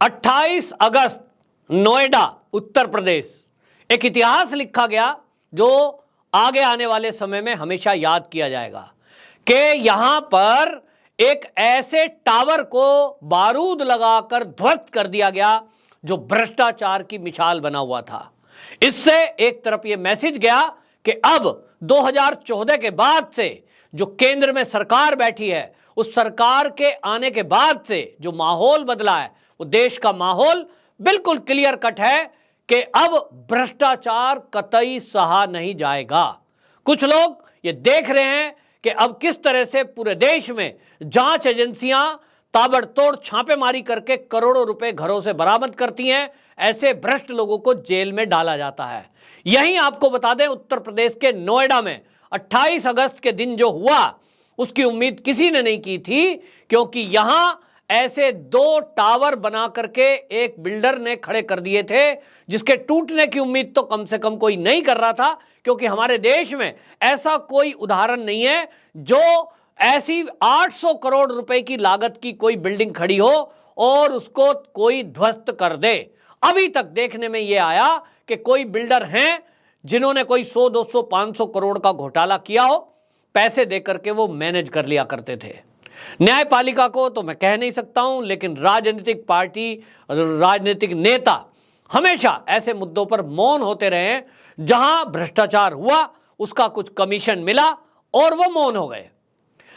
28 अगस्त नोएडा उत्तर प्रदेश, एक इतिहास लिखा गया जो आगे आने वाले समय में हमेशा याद किया जाएगा कि यहां पर एक ऐसे टावर को बारूद लगाकर ध्वस्त कर दिया गया जो भ्रष्टाचार की मिसाल बना हुआ था। इससे एक तरफ यह मैसेज गया कि अब 2014 के बाद से जो केंद्र में सरकार बैठी है, उस सरकार के आने के बाद से जो माहौल बदला है, वो देश का माहौल बिल्कुल क्लियर कट है कि अब भ्रष्टाचार कतई सहा नहीं जाएगा। कुछ लोग ये देख रहे हैं कि अब किस तरह से पूरे देश में जांच एजेंसियां ताबड़तोड़ छापेमारी करके करोड़ों रुपए घरों से बरामद करती हैं। ऐसे भ्रष्ट लोगों को जेल में डाला जाता है। यहीं आपको बता दें, उत्तर प्रदेश के नोएडा में 28 अगस्त के दिन जो हुआ, उसकी उम्मीद किसी ने नहीं की थी, क्योंकि यहां ऐसे 2 टावर बना करके एक बिल्डर ने खड़े कर दिए थे, जिसके टूटने की उम्मीद तो कम से कम कोई नहीं कर रहा था, क्योंकि हमारे देश में ऐसा कोई उदाहरण नहीं है जो ऐसी 800 करोड़ रुपए की लागत की कोई बिल्डिंग खड़ी हो और उसको कोई ध्वस्त कर दे। अभी तक देखने में यह आया कि कोई बिल्डर हैं जिन्होंने कोई 100, 200, 500 करोड़ का घोटाला किया हो, पैसे देकर के वो मैनेज कर लिया करते थे। न्यायपालिका को तो मैं कह नहीं सकता हूं, लेकिन राजनीतिक पार्टी, राजनीतिक नेता हमेशा ऐसे मुद्दों पर मौन होते रहे। जहां भ्रष्टाचार हुआ उसका कुछ कमीशन मिला और वो मौन हो गए।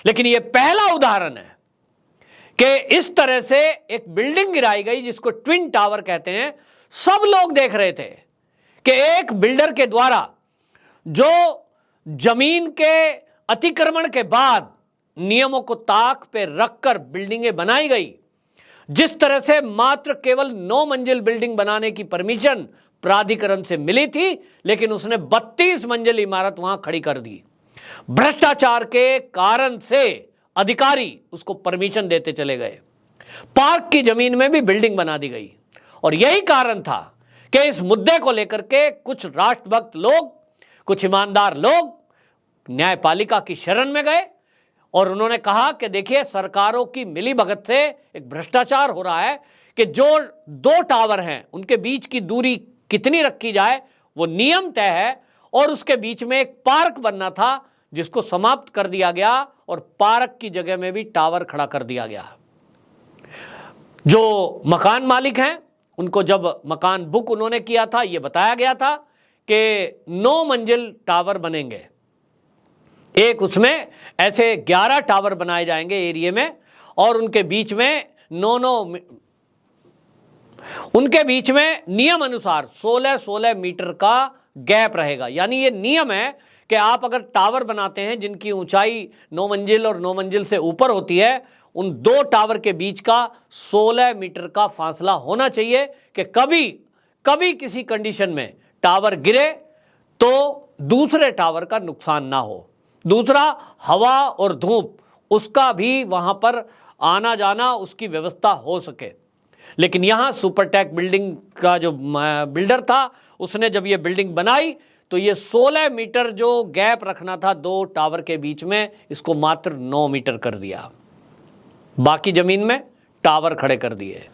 लेकिन यह पहला उदाहरण है कि इस तरह से एक बिल्डिंग गिराई गई जिसको ट्विन टावर कहते हैं। सब लोग देख रहे थे कि एक बिल्डर के द्वारा जो जमीन के अतिक्रमण के बाद नियमों को ताक पे रखकर बिल्डिंगें बनाई गई, जिस तरह से मात्र केवल 9 मंजिल बिल्डिंग बनाने की परमिशन प्राधिकरण से मिली थी, लेकिन उसने 32 मंजिल इमारत वहां खड़ी कर दी। भ्रष्टाचार के कारण से अधिकारी उसको परमिशन देते चले गए। पार्क की जमीन में भी बिल्डिंग बना दी गई। और यही कारण था कि इस मुद्दे को लेकर के कुछ राष्ट्रभक्त लोग, कुछ ईमानदार लोग न्यायपालिका की शरण में गए और उन्होंने कहा कि देखिए, सरकारों की मिलीभगत से एक भ्रष्टाचार हो रहा है कि जो 2 टावर हैं उनके बीच की दूरी कितनी रखी जाए वो नियम तय है, और उसके बीच में एक पार्क बनना था जिसको समाप्त कर दिया गया और पार्क की जगह में भी टावर खड़ा कर दिया गया। जो मकान मालिक हैं उनको जब मकान बुक उन्होंने किया था, ये बताया गया था कि 9 मंजिल टावर बनेंगे। एक उसमें ऐसे 11 टावर बनाए जाएंगे एरिया में, और उनके बीच में उनके बीच में नियम अनुसार 16-16 मीटर का गैप रहेगा। यानी ये नियम है कि आप अगर टावर बनाते हैं जिनकी ऊंचाई 9 मंजिल और 9 मंजिल से ऊपर होती है, उन 2 टावर के बीच का 16 मीटर का फासला होना चाहिए कि कभी किसी कंडीशन में टावर गिरे तो दूसरे टावर का नुकसान ना हो। दूसरा, हवा और धूप उसका भी वहां पर आना जाना, उसकी व्यवस्था हो सके। लेकिन यहां सुपरटेक बिल्डिंग का जो बिल्डर था, उसने जब ये बिल्डिंग बनाई तो ये 16 मीटर जो गैप रखना था 2 टावर के बीच में, इसको मात्र 9 मीटर कर दिया। बाकी जमीन में टावर खड़े कर दिए।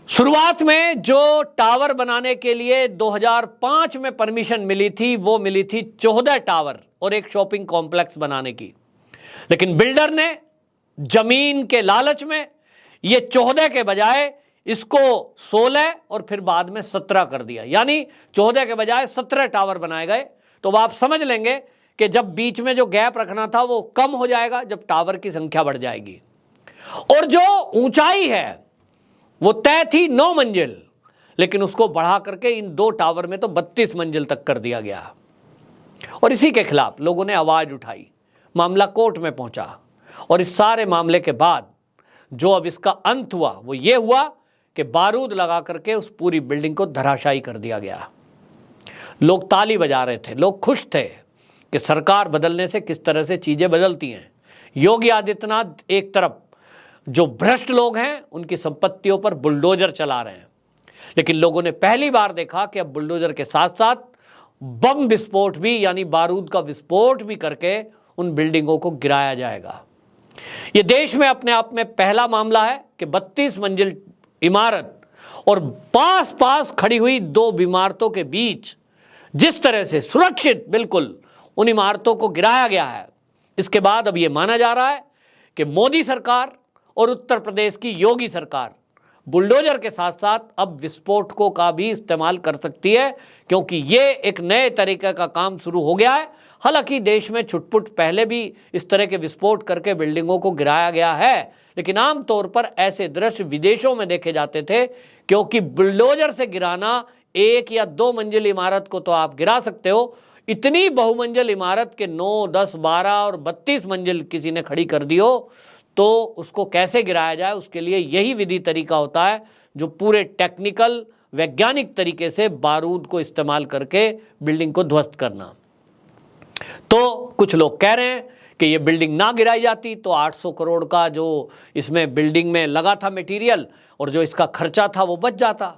शुरुआत में जो टावर बनाने के लिए 2005 में परमिशन मिली थी, वो मिली थी 14 टावर और एक शॉपिंग कॉम्प्लेक्स बनाने की। लेकिन बिल्डर ने जमीन के लालच में ये 14 के बजाय इसको 16 और फिर बाद में 17 कर दिया। यानी 14 के बजाय 17 टावर बनाए गए। तो आप समझ लेंगे कि जब बीच में जो गैप रखना था वो कम हो जाएगा जब टावर की संख्या बढ़ जाएगी। और जो ऊंचाई है वो तय थी 9 मंजिल, लेकिन उसको बढ़ा करके इन 2 टावर में तो 32 मंजिल तक कर दिया गया। और इसी के खिलाफ लोगों ने आवाज उठाई, मामला कोर्ट में पहुंचा। और इस सारे मामले के बाद जो अब इसका अंत हुआ वो ये हुआ कि बारूद लगा करके उस पूरी बिल्डिंग को धराशायी कर दिया गया। लोग ताली बजा रहे थे, लोग खुश थे कि सरकार बदलने से किस तरह से चीजें बदलती हैं। योगी आदित्यनाथ एक तरफ जो भ्रष्ट लोग हैं उनकी संपत्तियों पर बुलडोजर चला रहे हैं, लेकिन लोगों ने पहली बार देखा कि अब बुलडोजर के साथ साथ बम विस्फोट भी, यानी बारूद का विस्फोट भी करके उन बिल्डिंगों को गिराया जाएगा। यह देश में अपने आप में पहला मामला है कि 32 मंजिल इमारत और पास पास खड़ी हुई दो इमारतों के बीच जिस तरह से सुरक्षित बिल्कुल उन इमारतों को गिराया गया है, इसके बाद अब यह माना जा रहा है कि मोदी सरकार और उत्तर प्रदेश की योगी सरकार बुलडोजर के साथ साथ अब विस्फोटकों का भी इस्तेमाल कर सकती है, क्योंकि ये एक नए तरीके का काम शुरू हो गया है। हालांकि देश में छुटपुट पहले भी इस तरह के विस्फोट करके बिल्डिंगों को गिराया गया है, लेकिन आमतौर पर ऐसे दृश्य विदेशों में देखे जाते थे, क्योंकि बुलडोजर से गिराना, एक या दो मंजिल इमारत को तो आप गिरा सकते हो, इतनी बहुमंजिल इमारत के 9, 10, 12 और 32 मंजिल किसी ने खड़ी कर दी हो तो उसको कैसे गिराया जाए, उसके लिए यही विधि तरीका होता है जो पूरे टेक्निकल वैज्ञानिक तरीके से बारूद को इस्तेमाल करके बिल्डिंग को ध्वस्त करना। तो कुछ लोग कह रहे हैं कि ये बिल्डिंग ना गिराई जाती तो 800 करोड़ का जो इसमें बिल्डिंग में लगा था मटेरियल और जो इसका खर्चा था वो बच जाता।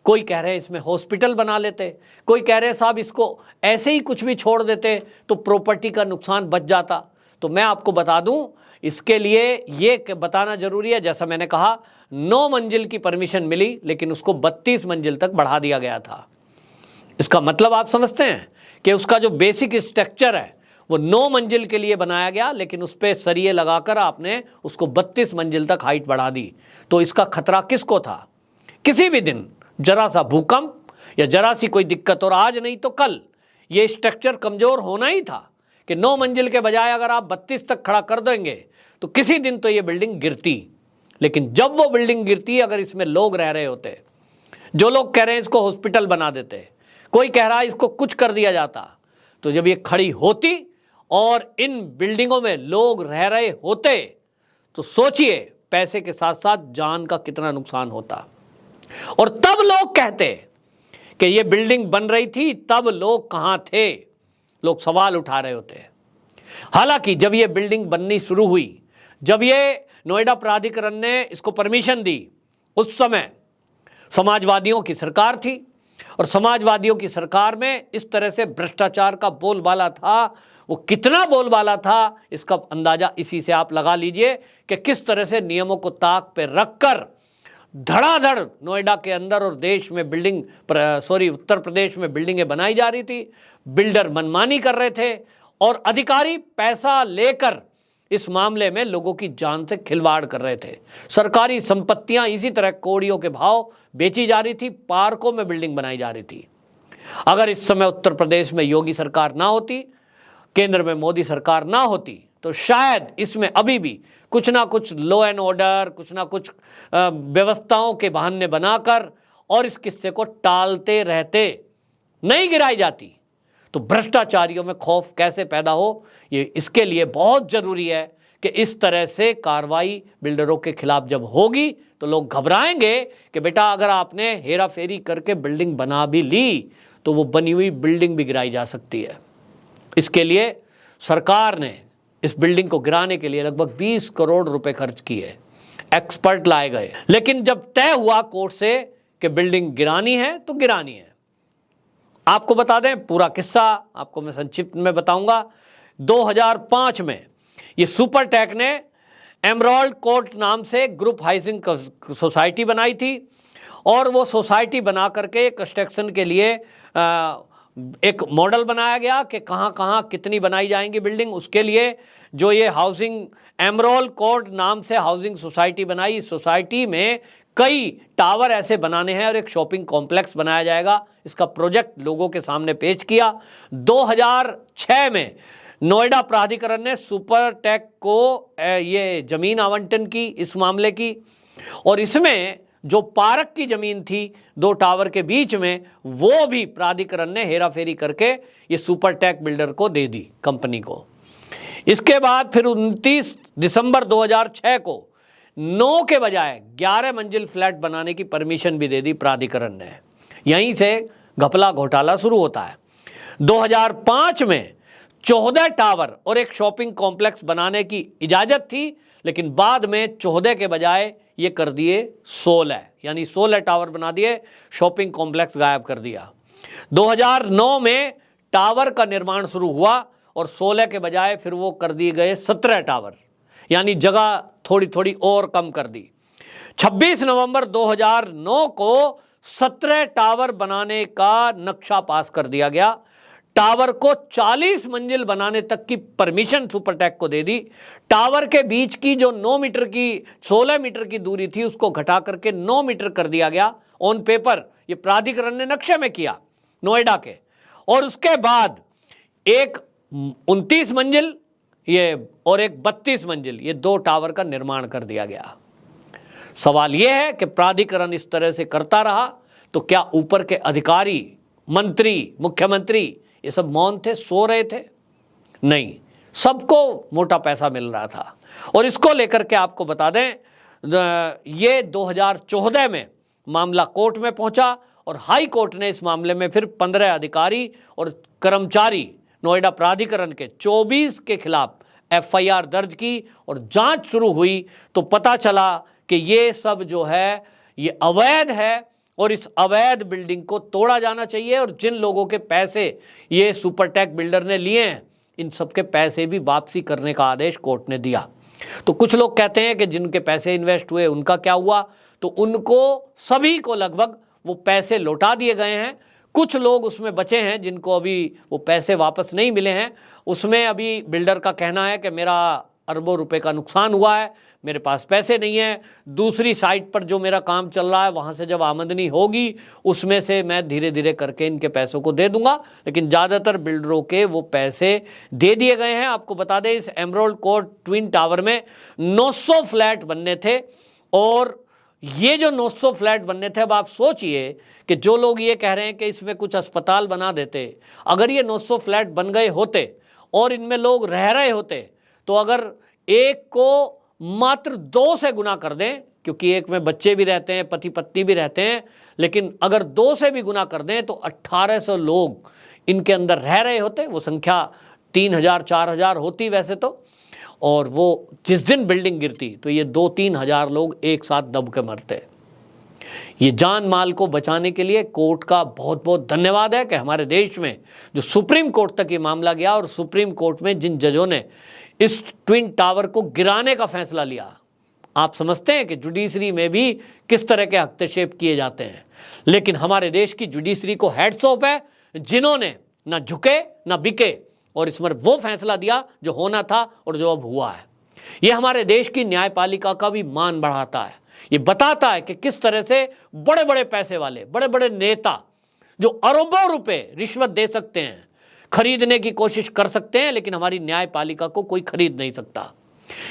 कोई कह रहे हैं इसमें हॉस्पिटल बना लेते, कोई कह रहे हैं साहब इसको ऐसे ही कुछ भी छोड़ देते तो प्रॉपर्टी का नुकसान बच जाता। तो मैं आपको बता दूं, इसके लिए ये बताना जरूरी है, जैसा मैंने कहा 9 मंजिल की परमिशन मिली लेकिन उसको 32 मंजिल तक बढ़ा दिया गया था। इसका मतलब आप समझते हैं कि उसका जो बेसिक स्ट्रक्चर है वो 9 मंजिल के लिए बनाया गया, लेकिन उस पर सरिये लगाकर आपने उसको 32 मंजिल तक हाइट बढ़ा दी। तो इसका खतरा किसको था? किसी भी दिन जरा सा भूकंप या जरा सी कोई दिक्कत, और आज नहीं तो कल ये स्ट्रक्चर कमजोर होना ही था कि 9 मंजिल के बजाय अगर आप 32 तक खड़ा कर देंगे तो किसी दिन तो ये बिल्डिंग गिरती। लेकिन जब वो बिल्डिंग गिरती, अगर इसमें लोग रह रहे होते, जो लोग कह रहे हैं इसको हॉस्पिटल बना देते, कोई कह रहा है इसको कुछ कर दिया जाता, तो जब ये खड़ी होती और इन बिल्डिंगों में लोग रह रहे होते तो सोचिए पैसे के साथ साथ जान का कितना नुकसान होता। और तब लोग कहते कि ये बिल्डिंग बन रही थी, तब लोग कहां थे? लोग सवाल उठा रहे होते। हालांकि जब ये बिल्डिंग बननी शुरू हुई, जब ये नोएडा प्राधिकरण ने इसको परमिशन दी, उस समय समाजवादियों की सरकार थी और समाजवादियों की सरकार में इस तरह से भ्रष्टाचार का बोलबाला था। वो कितना बोलबाला था इसका अंदाजा इसी से आप लगा लीजिए कि किस तरह से नियमों को ताक पे रखकर धड़ाधड़ नोएडा के अंदर और देश में उत्तर प्रदेश में बिल्डिंगें बनाई जा रही थी। बिल्डर मनमानी कर रहे थे और अधिकारी पैसा लेकर इस मामले में लोगों की जान से खिलवाड़ कर रहे थे। सरकारी संपत्तियां इसी तरह कौड़ियों के भाव बेची जा रही थी, पार्कों में बिल्डिंग बनाई जा रही थी। अगर इस समय उत्तर प्रदेश में योगी सरकार ना होती, केंद्र में मोदी सरकार ना होती, तो शायद इसमें अभी भी कुछ ना कुछ लॉ एंड ऑर्डर, कुछ ना कुछ व्यवस्थाओं के बहाने बनाकर और इस किस्से को टालते रहते, नहीं गिराई जाती। तो भ्रष्टाचारियों में खौफ कैसे पैदा हो, ये इसके लिए बहुत जरूरी है कि इस तरह से कार्रवाई बिल्डरों के खिलाफ जब होगी तो लोग घबराएंगे कि बेटा अगर आपने हेरा फेरी करके बिल्डिंग बना भी ली तो वो बनी हुई बिल्डिंग भी गिराई जा सकती है। इसके लिए सरकार ने इस बिल्डिंग को गिराने के लिए लगभग 20 करोड़ रुपए खर्च किए, एक्सपर्ट लाए गए, लेकिन जब तय हुआ कोर्ट से कि बिल्डिंग गिरानी है तो गिरानी है। आपको बता दें पूरा किस्सा, आपको मैं संक्षिप्त में बताऊंगा। 2005 में ये सुपरटेक ने एमराल्ड कोर्ट नाम से ग्रुप हाउसिंग सोसाइटी बनाई थी और वो सोसाइटी बना करके कंस्ट्रक्शन के लिए एक मॉडल बनाया गया कि कहाँ कहाँ कितनी बनाई जाएंगी बिल्डिंग। उसके लिए जो ये हाउसिंग एमराल्ड कोर्ट नाम से हाउसिंग सोसाइटी बनाई, इस सोसाइटी में कई टावर ऐसे बनाने हैं और एक शॉपिंग कॉम्प्लेक्स बनाया जाएगा। इसका प्रोजेक्ट लोगों के सामने पेश किया। 2006 में नोएडा प्राधिकरण ने सुपरटेक को ये जमीन आवंटन की इस मामले की, और इसमें जो पार्क की जमीन थी 2 टावर के बीच में, वो भी प्राधिकरण ने हेराफेरी करके ये सुपरटेक बिल्डर को दे दी, कंपनी को। इसके बाद फिर 29 दिसंबर 2006 को 9 के बजाय 11 मंजिल फ्लैट बनाने की परमिशन भी दे दी प्राधिकरण ने। यहीं से घपला घोटाला शुरू होता है। 2005 में 14 टावर और एक शॉपिंग कॉम्प्लेक्स बनाने की इजाजत थी, लेकिन बाद में 14 के बजाय ये कर दिए 16, यानी 16 टावर बना दिए, शॉपिंग कॉम्प्लेक्स गायब कर दिया। 2009 में टावर का निर्माण शुरू हुआ और 16 के बजाय फिर वो कर दिए गए 17 टावर, यानी जगह थोड़ी थोड़ी और कम कर दी। 26 नवंबर 2009 को 17 टावर बनाने का नक्शा पास कर दिया गया। टावर को 40 मंजिल बनाने तक की परमिशन सुपरटेक को दे दी। टावर के बीच की जो 9 मीटर की 16 मीटर की दूरी थी उसको घटा करके 9 मीटर कर दिया गया ऑन पेपर। ये प्राधिकरण ने नक्शे में किया नोएडा के। और उसके बाद एक 29 मंजिल ये और एक 32 मंजिल ये 2 टावर का निर्माण कर दिया गया। सवाल यह है कि प्राधिकरण इस तरह से करता रहा तो क्या ऊपर के अधिकारी, मंत्री, मुख्यमंत्री ये सब मौन थे, सो रहे थे? नहीं, सबको मोटा पैसा मिल रहा था। और इसको लेकर के आपको बता दें, ये 2014 में मामला कोर्ट में पहुंचा और हाई कोर्ट ने इस मामले में फिर 15 अधिकारी और कर्मचारी नोएडा प्राधिकरण के 24 के खिलाफ FIR दर्ज की और जांच शुरू हुई तो पता चला कि ये सब जो है ये अवैध है और इस अवैध बिल्डिंग को तोड़ा जाना चाहिए। और जिन लोगों के पैसे ये सुपरटेक बिल्डर ने लिए हैं इन सब के पैसे भी वापसी करने का आदेश कोर्ट ने दिया। तो कुछ लोग कहते हैं कि जिनके पैसे इन्वेस्ट हुए उनका क्या हुआ, तो उनको सभी को लगभग वो पैसे लौटा दिए गए हैं। कुछ लोग उसमें बचे हैं जिनको अभी वो पैसे वापस नहीं मिले हैं। उसमें अभी बिल्डर का कहना है कि मेरा अरबों रुपए का नुकसान हुआ है, मेरे पास पैसे नहीं है, दूसरी साइट पर जो मेरा काम चल रहा है वहाँ से जब आमदनी होगी उसमें से मैं धीरे धीरे करके इनके पैसों को दे दूंगा। लेकिन ज़्यादातर बिल्डरों के वो पैसे दे दिए गए हैं। आपको बता दें इस एमराल्ड कोर्ट ट्विन टावर में 900 फ्लैट बनने थे और ये जो 900 फ्लैट बनने थे, अब आप सोचिए कि जो लोग ये कह रहे हैं कि इसमें कुछ अस्पताल बना देते, अगर ये 900 फ्लैट बन गए होते और इनमें लोग रह रहे होते तो अगर एक को मात्र 2 से गुना कर दें, क्योंकि एक में बच्चे भी रहते हैं, पति पत्नी भी रहते हैं, लेकिन अगर 2 से भी गुना कर दें तो 1800 लोग इनके अंदर रह रहे होते। वो संख्या 3000-4000 होती वैसे तो, और वो जिस दिन बिल्डिंग गिरती तो ये 2-3 हजार लोग एक साथ दब के मरते। ये जान माल को बचाने के लिए कोर्ट का बहुत बहुत धन्यवाद है कि हमारे देश में जो सुप्रीम कोर्ट तक ये मामला गया और सुप्रीम कोर्ट में जिन जजों ने इस ट्विन टावर को गिराने का फैसला लिया, आप समझते हैं कि जुडिशरी में भी किस तरह के हस्तक्षेप किए जाते हैं। लेकिन हमारे देश की जुडिशरी को हैट्स ऑफ है जिन्होंने ना झुके ना बिके और इस पर वो फैसला दिया जो होना था और जो अब हुआ है। ये हमारे देश की न्यायपालिका का भी मान बढ़ाता है। ये बताता है कि किस तरह से बड़े बड़े पैसे वाले, बड़े बड़े नेता जो अरबों रुपए रिश्वत दे सकते हैं, खरीदने की कोशिश कर सकते हैं, लेकिन हमारी न्यायपालिका को कोई खरीद नहीं सकता।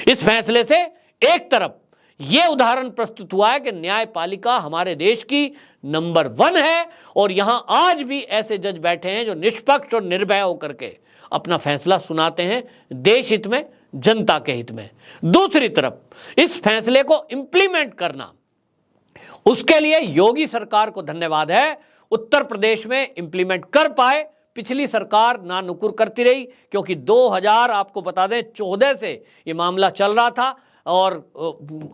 इस फैसले से एक तरफ यह उदाहरण प्रस्तुत हुआ है कि न्यायपालिका हमारे देश की नंबर 1 है और यहां आज भी ऐसे जज बैठे हैं जो निष्पक्ष और निर्भय होकर के अपना फैसला सुनाते हैं देश हित में, जनता के हित में। दूसरी तरफ इस फैसले को इंप्लीमेंट करना, उसके लिए योगी सरकार को धन्यवाद है। उत्तर प्रदेश में इंप्लीमेंट कर पाए। पिछली सरकार ना नुकुर करती रही, क्योंकि 2000 आपको बता दें 14 से ये मामला चल रहा था और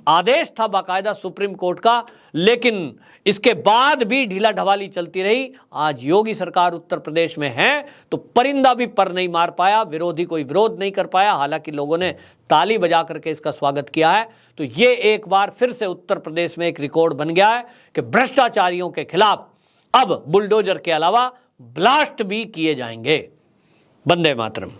आदेश था बाकायदा सुप्रीम कोर्ट का, लेकिन इसके बाद भी ढीला ढवाली चलती रही। आज योगी सरकार उत्तर प्रदेश में है तो परिंदा भी पर नहीं मार पाया, विरोधी कोई विरोध नहीं कर पाया। हालांकि लोगों ने ताली बजा करके इसका स्वागत किया है। तो ये एक बार फिर से उत्तर प्रदेश में एक रिकॉर्ड बन गया है कि भ्रष्टाचारियों के खिलाफ अब बुलडोजर के अलावा ब्लास्ट भी किए जाएंगे। वंदे मातरम।